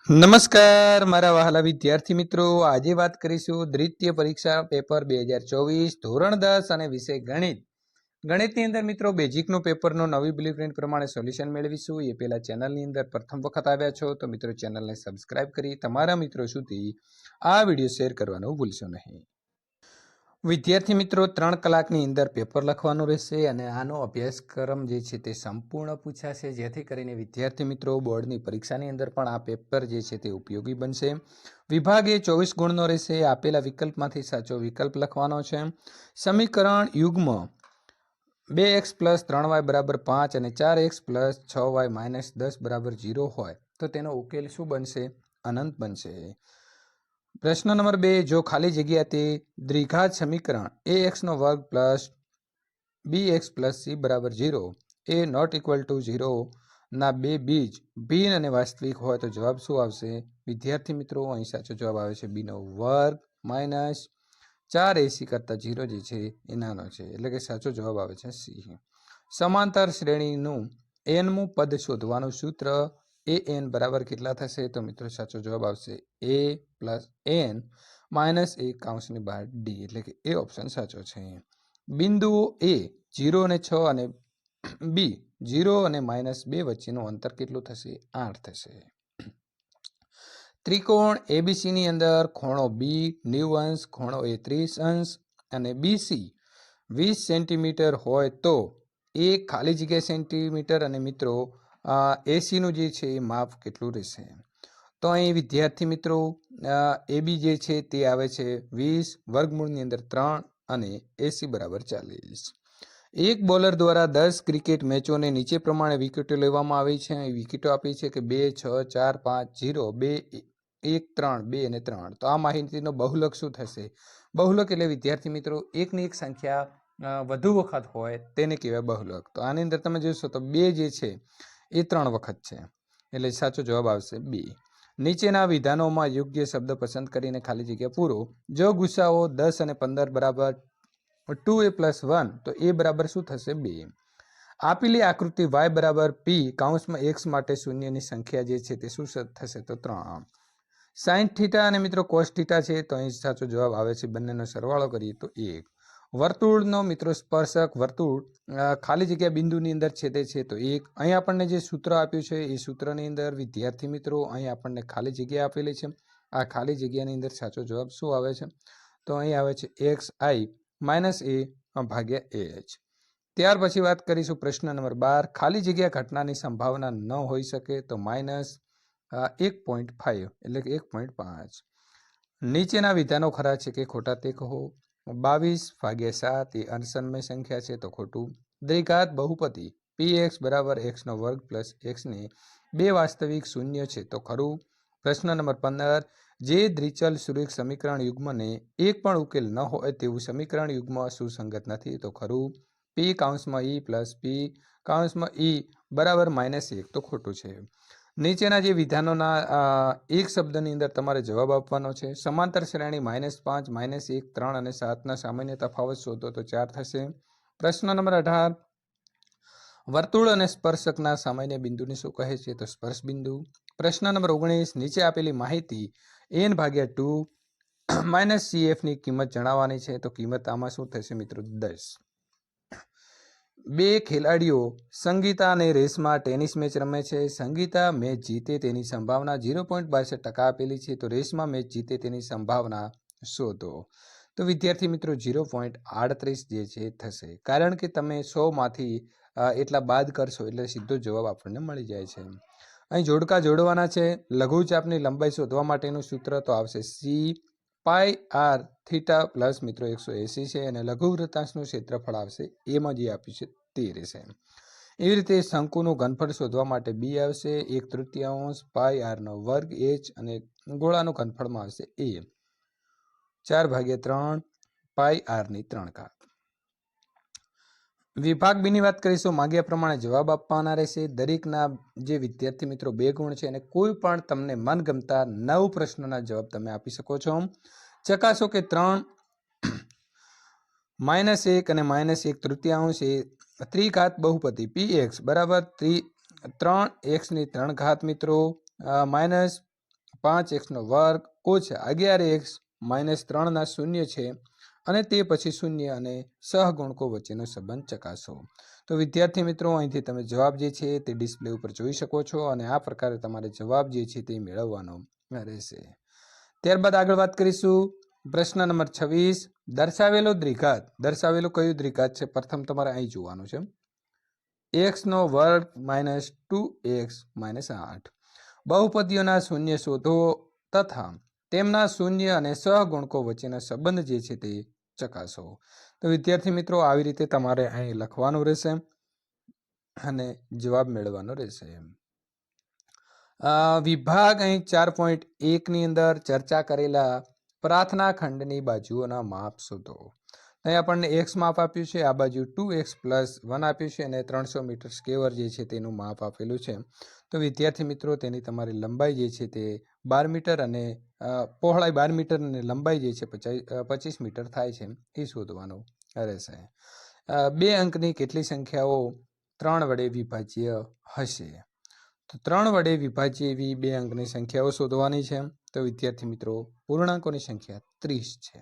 નમસ્કાર મારા વહાલા વિદ્યાર્થી મિત્રો, આજે વાત કરીશું દ્વિતીય પરીક્ષા પેપર 2024 ધોરણ 10 અને વિષય ગણિત. ગણિતની અંદર મિત્રો બેઝિકનું પેપરનું નવી બ્લુપ્રિન્ટ પ્રમાણે સોલ્યુશન મેળવીશું. એ પહેલા ચેનલની અંદર પ્રથમ વખત આવ્યા છો તો મિત્રો ચેનલને સબસ્ક્રાઇબ કરી તમારા મિત્રો સુધી આ વિડીયો શેર કરવાનું ભૂલશો નહીં. વિદ્યાર્થી મિત્રો 3 કલાકની અંદર પેપર લખવાનું રહેશે અને આનો અભ્યાસક્રમ જે છે તે સંપૂર્ણ પૂછાશે, જેથી કરીને વિદ્યાર્થી મિત્રો બોર્ડની પરીક્ષાની અંદર પણ આ પેપર જે છે તે ઉપયોગી બનશે. વિભાગ એ 24 ગુણનો રહેશે. આપેલા વિકલ્પમાંથી સાચો વિકલ્પ લખવાનો છે. સમીકરણ યુગ્મ 2x + 3y = 5 અને 4x + 6y - 10 = 0 હોય તો તેનો ઉકેલ શું બનશે? અનંત બનશે. પ્રશ્ન નંબર 2, જો ખાલી જગ્યા તે દ્વિઘાત સમીકરણ ax² + bx + c = 0 એ ≠ 0 ના બે બીજ ભિન્ન અને વાસ્તવિક હોય તો જવાબ શું આવશે? વિદ્યાર્થી મિત્રો અહીં સાચો જવાબ આવે છે b² - 4ac કરતા 0 જે છે એ નાનો છે, એટલે કે સાચો જવાબ આવે છે c. સમાંતર શ્રેણીનું nમું પદ શોધવાનું સૂત્ર an બરાબર કેટલા થશે? તો મિત્રો સાચો જવાબ આવશે a + n - 1 કૌંસની બહાર d, એટલે કે એ ઓપ્શન સાચો છે. બિંદુઓ a 0 અને 6 અને b 0 અને -2 વચ્ચેનું અંતર કેટલું થશે? 8 થશે. ત્રિકોણ ABC ની અંદર ખૂણો b 90 અંશ, ખૂણો a 30 અંશ અને BC 20 સેન્ટીમીટર હોય તો એ ખાલી જગ્યા સેન્ટીમીટર અને મિત્રો AC નું જે છે એ માપ કેટલું રહેશે? તો અહીં વિદ્યાર્થી મિત્રો AB જે છે તે આવે છે 20 વર્ગમૂળની અંદર 3 અને AC બરાબર 40. એક બોલર દ્વારા 10 ક્રિકેટ મેચોને નીચે પ્રમાણે વિકેટો લેવામાં આવી છે. અહીં વિકેટો આપી છે કે 2, 6, 4, 5, 0, 2, 1, 3, 2 અને 3. તો આ માહિતીનો બહુલક શું થશે? બહુલક એટલે વિદ્યાર્થી મિત્રો એકની એક સંખ્યા વધુ વખત હોય તેને કહેવાય બહુલક. તો આની અંદર તમે જોશો તો 2 જે છે એ 3 વખત છે, એટલે સાચો જવાબ આવશે b. નીચેના વિધાનોમાં યોગ્ય શબ્દ પસંદ કરીને ખાલી જગ્યા પૂરો. જો ગુસાઓ 10 અને 15 બરાબર 2a + 1 તો a બરાબર શું થશે? 2. આપેલી આકૃતિ y = p કૌંસમાં x માટે શૂન્યની સંખ્યા જે છે તે શું થશે? તો 3. sin θ અને મિત્રો cos θ છે, તો અહીં સાચો જવાબ આવે છે, બંનેનો સરવાળો કરીએ તો 1. વર્તુળનો મિત્રો સ્પર્શક વર્તુળ ખાલી જગ્યા બિંદુની અંદર છેદે છે તો 1. અહીં આપણને જે સૂત્ર આપ્યું છે એ સૂત્રની અંદર વિદ્યાર્થી મિત્રો અહીં આપણને ખાલી જગ્યા આપેલી છે. આ ખાલી જગ્યાની અંદર સાચો જવાબ શું આવે છે? તો અહીં આવે છે xi - a / h. ત્યાર પછી વાત કરીશું પ્રશ્ન નંબર 12, ખાલી જગ્યા ઘટનાની સંભાવના ન હોઈ શકે તો -1.5 એટલે કે 1.5. નીચેના વિધાનો ખરા છે કે ખોટા તે કહો. 22/7 એ અંશસમય સંખ્યા છે તો ખોટું. દ્વિઘાત બહુપદી px = x² + x ને 2 વાસ્તવિક શૂન્ય છે તો ખરું. પ્રશ્ન નંબર 15, જે દ્વિચલ સુરેખ સમીકરણ યુગ્મને એક પણ ઉકેલ ન હોય તેવું સમીકરણ યુગ્મ સુસંગત નથી તો ખરું. p (e + p (e) બરાબર -1 તો ખોટું છે. નીચેના જે વિધાનોના એક શબ્દની અંદર તમારે જવાબ આપવાનો છે. સમાંતર શ્રેણી -5, -1, 3 અને 7 ના સામાન્ય તફાવત શોધો તો 4 થશે. પ્રશ્ન નંબર 18, વર્તુળ અને સ્પર્શકના સામાન્ય બિંદુને શું કહે છે? તો સ્પર્શ બિંદુ. પ્રશ્ન નંબર 19, નીચે આપેલી માહિતી n/2 - CF ની કિંમત જણાવવાની છે, તો કિંમત આમાં શું થશે મિત્રો? 10. 2 ખેલાડીઓ સંગીતા અને રેશમા ટેનિસ મેચ રમે છે. સંગીતા મેચ જીતે તેની સંભાવના 0.62% આપેલી છે, તો રેશમા મેચ જીતે તેની સંભાવના શોધો. તો વિદ્યાર્થી મિત્રો 0.38 જે છે થશે, કારણ કે તમે 100માંથી એટલા બાદ કરશો એટલે સીધો જવાબ આપણને મળી જાય છે. અહીં જોડકા જોડવાના છે. લઘુચાપની લંબાઈ શોધવા માટેનું સૂત્ર તો આવશે c πr θ મિત્રો 180 છે અને લઘુવૃત્તાંશનું ક્ષેત્રફળ આવશે એમાં જે આપ્યું છે તે રહેશે. એવી રીતે શંકુનું ઘનફળ શોધવા માટે b આવશે 1/3 πr² h અને ગોળાનું ઘનફળમાં આવશે a 4/3 πr3. વિભાગ બી ની વાત કરીશું. માંગ્યા પ્રમાણે જવાબ આપવાના રહેશે. દરેકના જે વિદ્યાર્થી મિત્રો 2 ગુણ છે અને કોઈ પણ તમને મનગમતા 9 પ્રશ્નોના જવાબ તમે આપી શકો છો. ચકાસો કે 3 -1 અને -1/3 એ ત્રિઘાત બહુપદી px = 3x ની 3 ઘાત મિત્રો 5x² ઓછા 11x - 3 શૂન્ય છે અને તે પછી શૂન્ય અને સહગુણકો વચ્ચેનો સંબંધ ચકાસો. તો વિદ્યાર્થી મિત્રો, અહીંથી તમે જવાબ જે છે તે ડિસ્પ્લે ઉપર જોઈ શકો છો અને આ પ્રકારે તમારે જવાબ જે છે તે મેળવવાનો રહેશે. ત્યારબાદ આગળ વાત કરીશું પ્રશ્ન નંબર 26. દર્શાવેલો દ્વિઘાત. દર્શાવેલું કયું દ્વિઘાત છે? પ્રથમ તમારે અહીં જોવાનું છે. x² - 2x - 8. બહુપદીઓના શૂન્ય શોધો તથા તેમના શૂન્ય અને સહગુણકો વચ્ચેના સંબંધ જે છે તે ચકાસો. તો વિદ્યાર્થી મિત્રો, આવી રીતે તમારે અહીં લખવાનું રહેશે અને જવાબ મેળવવાનો રહેશે. વિભાગ અહીં 4.1 ની અંદર ચર્ચા કરેલા પ્રાર્થના ખંડની બાજુઓના માપ શોધો. અહીં આપણને x માપ આપ્યું છે, આ બાજુ 2x + 1 આપ્યું છે અને 300 મીટર સ્ક્વેર જે છે તેનું માપ આપેલું છે. તો વિદ્યાર્થી મિત્રો, તેની તમારી લંબાઈ જે છે તે 12 મીટર અને પહોળાઈ 12 મીટર અને લંબાઈ જે છે 25 મીટર થાય છે એ શોધવાનું રહેશે. 2 અંકની કેટલી સંખ્યાઓ 3 વડે વિભાજ્ય હશે? તો 3 વડે વિભાજ્ય એવી 2 અંકની સંખ્યાઓ શોધવાની છે. તો વિદ્યાર્થી મિત્રો, પૂર્ણાંકોની સંખ્યા 30 છે.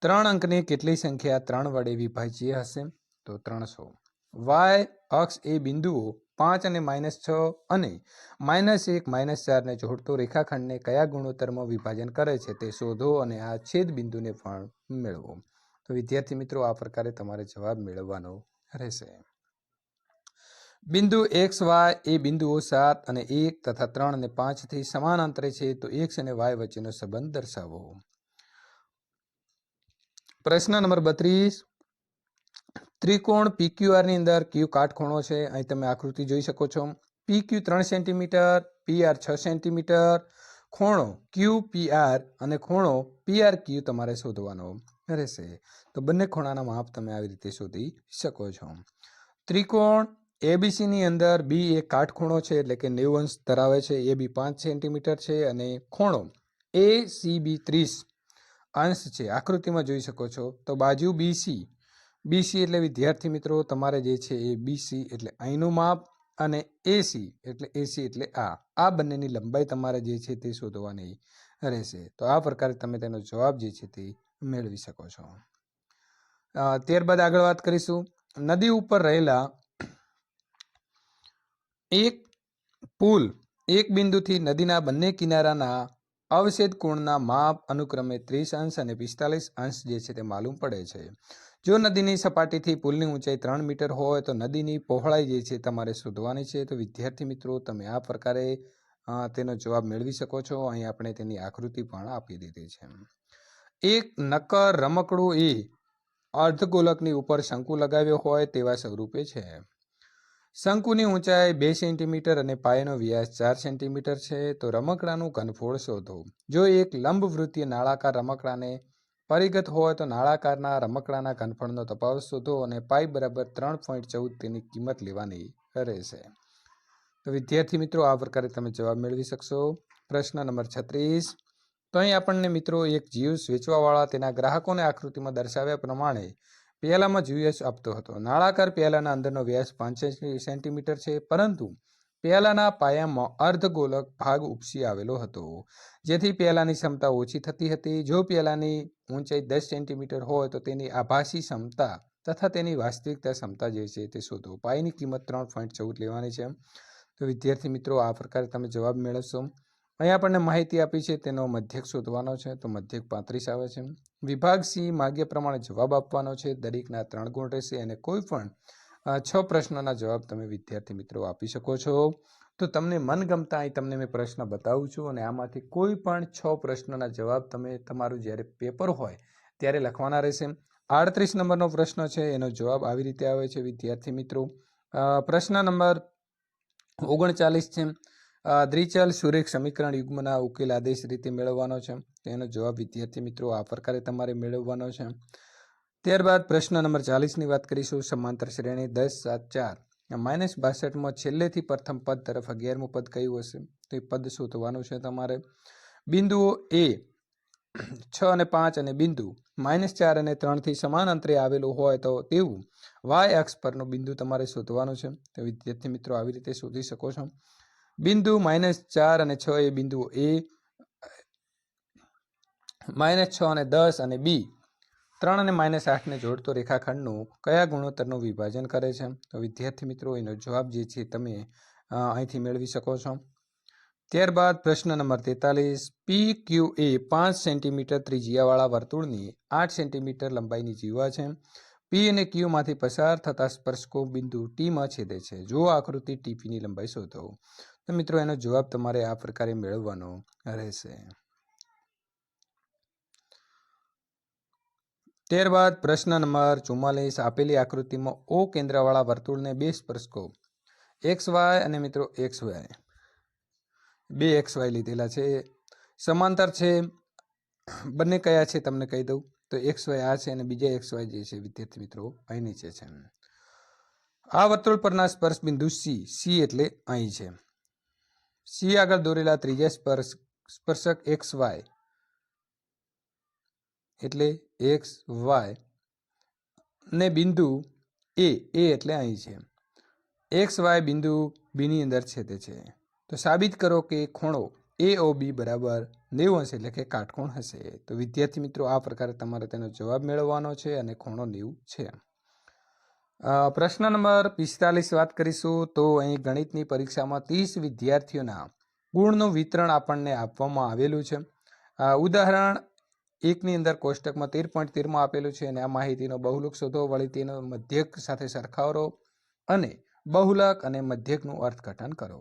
3 અંકની કેટલી સંખ્યા 3 વડે વિભાજ્ય હશે? તો 300. y અક્ષ એ બિંદુઓ 5 અને -6 અને -1 -4 ને જોડતો રેખાખંડને કયા ગુણોત્તરમાં વિભાજન કરે છે તે શોધો અને આ છેદ બિંદુને પણ મેળવો. તો વિદ્યાર્થી મિત્રો, આ પ્રકારે તમારે જવાબ મેળવવાનો રહેશે. બિંદુ x y એ બિંદુઓ 7 અને 1 તથા 3 અને 5 થી સમાન અંતરે છે, તો x અને y વચ્ચેનો સંબંધ દર્શાવો. પ્રશ્ન નંબર 32. ત્રિકોણ PQR ની અંદર કયું કાટખૂણો છે? અહીં તમે આકૃતિ જોઈ શકો છો. PQ 3 સેન્ટીમીટર, PR 6 સેન્ટીમીટર, ખૂણો QPR અને ખૂણો PRQ તમારે શોધવાનો રહેશે. તો બંને ખૂણાના માપ તમે આવી રીતે શોધી શકો છો. ત્રિકોણ ABC ની અંદર B એક કાટખૂણો છે, એટલે કે 90 અંશ ધરાવે છે. AB 5 સેન્ટીમીટર છે અને ખૂણો ACB 30 અંશ છે. આકૃતિમાં જોઈ શકો છો. તો બાજુ BC એટલે વિદ્યાર્થી મિત્રો તમારે જે છે એ BC એટલે અહીંનું માપ અને AC એટલે આ બંનેની લંબાઈ તમારે જે છે તે શોધવાની રહેશે. તો આ પ્રકારે તમે તેનો જવાબ જે છે તે મેળવી શકો છો. ત્યારબાદ આગળ વાત કરીશું. નદી ઉપર રહેલા એક પુલ એક બિંદુથી નદીના બંને કિનારાના અવશેષ કોણના માપ અનુક્રમે 30 અંશ અને 45 અંશ જે છે તે માલુમ પડે છે. જો નદીની સપાટીથી પુલની ઊંચાઈ 3 મીટર હોય તો નદીની પહોળાઈ જે છે તમારે શોધવાની છે. તો વિદ્યાર્થી મિત્રો, તમે આ પ્રકારે તેનો જવાબ મેળવી શકો છો. અહીં આપણે તેની આકૃતિ પણ આપી દીધી છે. એક નક્કર રમકડું એ અર્ધગોલકની ઉપર શંકુ લગાવ્યો હોય તેવા સ્વરૂપે છે. શંકુની ઊંચાઈ 2 સેન્ટીમીટર અને પાયાનો વ્યાસ 4 સેન્ટીમીટર છે. તો રમકડાનું ઘનફળ શોધો. જો એક લંબવૃત્તીય નળાકાર રમકડાને પરિઘત હોય તો નળાકારના રમકડાના ઘનફળનો તફાવત શોધો અને પાઈ બરાબર 3.14 તેની કિંમત લેવાની રહેશે. તો વિદ્યાર્થી મિત્રો, આ પ્રકારે તમે જવાબ મેળવી શકશો. પ્રશ્ન નંબર 36. તો અહીં આપણને મિત્રો એક જ્યુસ વેચવાવાળા તેના ગ્રાહકોને આકૃતિમાં દર્શાવ્યા પ્રમાણે પ્યાલામાં જ્યુસ આપતો હતો. નળાકાર પ્યાલાના અંદરનો વ્યાસ 5 સેન્ટીમીટર છે, પરંતુ પ્યાલાના પાયામાં અર્ધગોલક ભાગ ઉપસી આવેલો હતો, જેથી પ્યાલાની ક્ષમતા ઓછી થતી હતી. જો પ્યાલાની ઊંચાઈ 10 સેન્ટીમીટર હોય તો તેની આભાસી ક્ષમતા તથા તેની વાસ્તવિકતા ક્ષમતા જે છે તે શોધો. પાઈની કિંમત 3.14 લેવાની છે. તો વિદ્યાર્થી મિત્રો, આ પ્રકારે તમે જવાબ મેળવશો. અહીં આપણને માહિતી આપી છે તેનો મધ્યક શોધવાનો છે. તો મધ્યક 35 આવે છે. વિભાગ C માગ્યા પ્રમાણે જવાબ આપવાનો છે. દરેકના 3 ગુણ રહેશે અને કોઈ પણ 6 પ્રશ્નોના જવાબ તમે વિદ્યાર્થી મિત્રો આપી શકો છો. તો તમને મનગમતા અહીં તમને મેં પ્રશ્ન બતાવું છું અને આમાંથી કોઈ પણ 6 પ્રશ્નોના જવાબ તમે તમારું જ્યારે પેપર હોય ત્યારે લખવાના રહેશે. 38 નંબરનો પ્રશ્ન છે, એનો જવાબ આવી રીતે આવે છે વિદ્યાર્થી મિત્રો. પ્રશ્ન નંબર 39 છે. દ્વિચલ સુરેખ સમીકરણ યુગ્મના ઉકેલ આદેશ રીતે મેળવવાનો છે. તેનો જવાબ વિદ્યાર્થી મિત્રો આ પ્રકારે તમારે મેળવવાનો છે. ત્યારબાદ પ્રશ્ન નંબર 40ની વાત કરીશું. સમાંતર શ્રેણી 10 7 4 -62માં છેલ્લેથી પ્રથમ પદ તરફ 11મું પદ કયું હશે? તો એ પદ શોધવાનું છે તમારે. બિંદુઓ A 6 અને 5 અને બિંદુ -4 અને 3 થી સમાન અંતરે આવેલું હોય તો તેવું y અક્ષ પરનું બિંદુ તમારે શોધવાનું છે. તો વિદ્યાર્થી મિત્રો આવી રીતે શોધી શકો છો. બિંદુ -4 અને 6 એ બિંદુઓ A, -6 અને 10 અને બી 3 અને -8 ને જોડતો રેખાખંડનું કયા ગુણોત્તરનું વિભાજન કરે છે? તો વિદ્યાર્થી મિત્રો એનો જવાબ જે છે તમે અહીંથી મેળવી શકો છો. ત્યારબાદ પ્રશ્ન નંબર 43, PQ એ 5 સેન્ટીમીટર ત્રિજ્યાવાળા વર્તુળની 8 સેન્ટીમીટર લંબાઈની જીવા છે. P અને Q માંથી પસાર થતા સ્પર્શકો બિંદુ T માં છેદે છે. જો આકૃતિ TP ની લંબાઈ શોધો. તો મિત્રો એનો જવાબ તમારે આ પ્રકારે મેળવવાનો રહેશે. ત્યારબાદ પ્રશ્ન નંબર 44, આપેલી આકૃતિમાં O કેન્દ્રવાળા વર્તુળને બે સ્પર્શકો XY અને મિત્રો XY બે XY લીધેલા છે, સમાંતર છે. બંને કયા છે તમને કહી દઉં તો XY આ છે અને બીજા XY જે છે વિદ્યાર્થી મિત્રો અહીં નીચે છે. આ વર્તુળ પરના સ્પર્શ બિંદુ C એટલે અહીં છે. C આગળ દોરેલા ત્રીજા સ્પર્શક XY એટલે XY ને બિંદુ A એટલે અહીં છે. XY બિંદુ B ની અંદર છેદે છે. તો સાબિત કરો કે ખૂણો AOB બરાબર 90 એટલે કે કાટકોણ હશે. તો વિદ્યાર્થી મિત્રો આ પ્રકારે તમારે તેનો જવાબ મેળવવાનો છે અને ખૂણો 90 છે. પ્રશ્ન નંબર 45 વાત કરીશું તો અહીં ગણિતની પરીક્ષામાં 30 વિદ્યાર્થીઓના ગુણનું વિતરણ આપણને આપવામાં આવેલું છે. ઉદાહરણ 1ની અંદર કોષ્ટકમાં 13.13 આપેલું છે અને આ માહિતીનો બહુલક શોધો, વળી તેનો મધ્યક સાથે સરખાવો અને બહુલક અને મધ્યકનું અર્થઘટન કરો.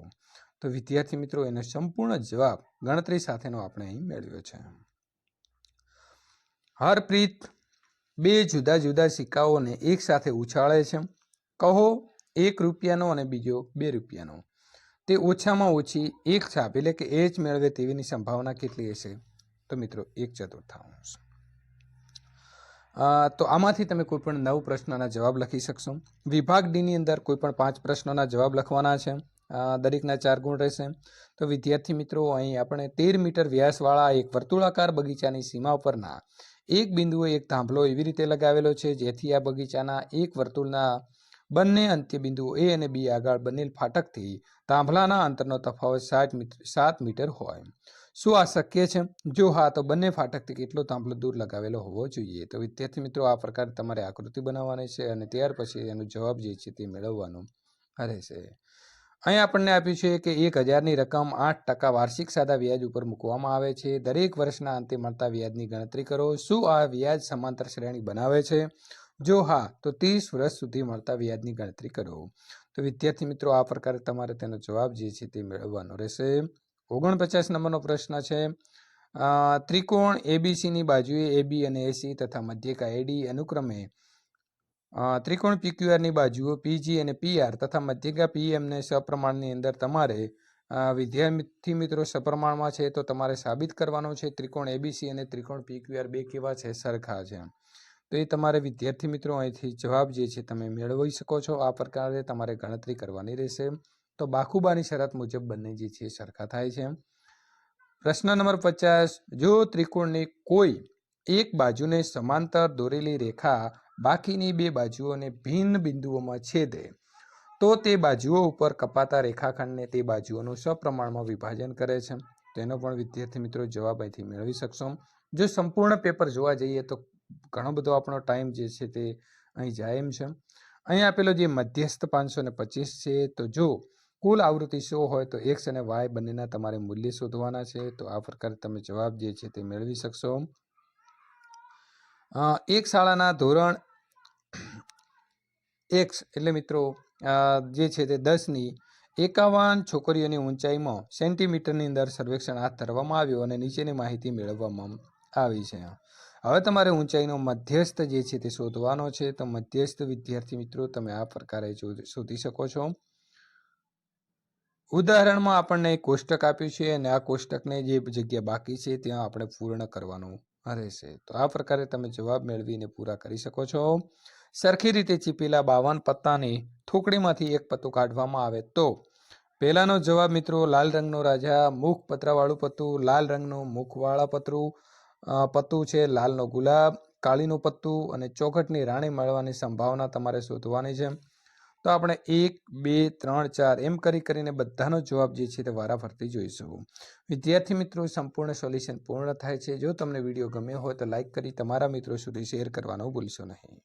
તો વિદ્યાર્થી મિત્રો એનો સંપૂર્ણ જવાબ ગણતરી સાથેનો આપણે અહીં મેળવ્યો છે. હરપ્રીત બે જુદા જુદા સિક્કાઓને એક સાથે ઉછાળે છે. કહો એક રૂપિયાનો અને બીજો 2 રૂપિયાનો. તે ઓછામાં ઓછી એક છાપ એટલે કે H મેળવે તેવીની સંભાવના કેટલી હશે? તો મિત્રો 1/4. તો આમાંથી તમે કોઈ પણ 9 પ્રશ્નોના જવાબ લખી શકશો. વિભાગ ડી ની અંદર કોઈ પણ 5 પ્રશ્નોના જવાબ લખવાના છે. દરેકના 4 ગુણ રહેશે. તો વિદ્યાર્થી મિત્રો અહીં આપણે 13 મીટર વ્યાસવાળા એક વર્તુળાકાર બગીચાની સીમા ઉપરના એક બિંદુએ એક થાંભલો એવી રીતે લગાવેલો છે જેથી આ બગીચાના એક વર્તુળના બંને અંત્ય બિંદુઓ A અને B આગળ બનેલ ફાટકથી થાંભલાના અંતરનો તફાવત 7 મીટર હોય. શું આ શક્ય છે? જો હા તો બંને ફાટકથી કેટલો થાંભલો દૂર લગાવેલો હોવો જોઈએ? તો વિદ્યાર્થી મિત્રો આ પ્રકારે તમારે આકૃતિ બનાવવાની છે અને ત્યાર પછી એનો જવાબ જે છે તે મેળવવાનો રહેશે. અહીં આપણને આપ્યું છે કે 1000ની રકમ 8% વાર્ષિક સાદા વ્યાજ ઉપર મૂકવામાં આવે છે. દરેક વર્ષના અંતે મળતા વ્યાજની ગણતરી કરો. શું આ વ્યાજ સમાંતર શ્રેણી બનાવે છે? જો હા તો 30 વર્ષ સુધી મળતા વ્યાજની ગણતરી કરો. તો વિદ્યાર્થી મિત્રો આ પ્રકારે તમારે તેનો જવાબ જે છે તે મેળવવાનો રહેશે. 49 નંબરનો પ્રશ્ન છે. ત્રિકોણ ABCની બાજુએ AB અને AC તથા મધ્યકા AD અનુક્રમે ત્રિકોણ PQR ની બાજુઓ PG અને PR તથા મધ્યકા PM ને સપ્રમાણની અંદર તમારે વિદ્યાર્થી મિત્રો સપ્રમાણમાં છે તો તમારે સાબિત કરવાનું છે ત્રિકોણ ABC અને ત્રિકોણ PQR બે કેવા છે? સરખા છે. તો એ તમારે વિદ્યાર્થી મિત્રો અહીંથી જવાબ જે છે તમે મેળવી શકો છો. આ પ્રકારે તમારે ગણતરી કરવાની રહેશે. તો બાખુબાની શરત મુજબ બંને જે છે સરખા થાય છે. પ્રશ્ન નંબર 50, જો ત્રિકોણની કોઈ એક બાજુને સમાંતર દોરેલી રેખા બાકીની બે બાજુઓને ભિન્ન બિંદુઓમાં છેદે તો તે બાજુઓ ઉપર કપાતા રેખાખંડને તે બાજુઓનું સપ્રમાણમાં વિભાજન કરે છે. તેનો પણ વિદ્યાર્થી મિત્રો જવાબ અહીંથી મેળવી શકશો. જો સંપૂર્ણ પેપર જોવા જઈએ તો ઘણો બધો આપણો ટાઈમ જે છે તે અહીં જાય એમ છે. અહીં આપેલો જે મધ્યસ્થ 525 છે તો જો કુલ આવૃત્તિ 100 હોય તો X અને Y બંનેના તમારે મૂલ્ય શોધવાના છે. તો આ પ્રકારે તમે જવાબ જે છે તે મેળવી શકશો. એક શાળાના ધોરણ X એટલે મિત્રો જે છે તે 10ની 51 છોકરીઓની ઊંચાઈમાં સેન્ટીમીટરની અંદર સર્વેક્ષણ હાથ ધરવામાં આવ્યું અને નીચેની માહિતી મેળવવામાં આવી છે. હવે તમારે ઊંચાઈનો મધ્યસ્થ જે છે તે શોધવાનો છે. તો મધ્યસ્થ વિદ્યાર્થી મિત્રો તમે આ પ્રકારે શોધી શકો છો. ઉદાહરણમાં આપણને એક કોષ્ટક આપ્યું છે અને આ કોષ્ટકને જે જગ્યા બાકી છે ત્યાં આપણે પૂર્ણ કરવાનું રહેશે. તો આ પ્રકારે તમે જવાબ મેળવીને પૂરા કરી શકો છો. સરખી રીતે ચીપેલા 52 પત્તાની થોકડીમાંથી એક પત્તું કાઢવામાં આવે તો પહેલાનો જવાબ મિત્રો લાલ રંગનો રાજા, મુખ પતરાવાળું પત્તું, લાલ રંગનું મુખવાળા પત્તું છે, લાલનો ગુલાબ, કાળીનું પત્તું અને ચોખટની રાણી મળવાની સંભાવના તમારે શોધવાની છે. તો આપણે 1, 2, 3, 4 એમ કરીને બધાનો જવાબ જે છે તે વારાફરતી જોઈશું. વિદ્યાર્થી મિત્રો, સંપૂર્ણ સોલ્યુશન પૂર્ણ થાય છે. જો તમને વિડીયો ગમ્યો હોય તો લાઇક કરી તમારા મિત્રો સુધી શેર કરવાનું ભૂલશો નહીં.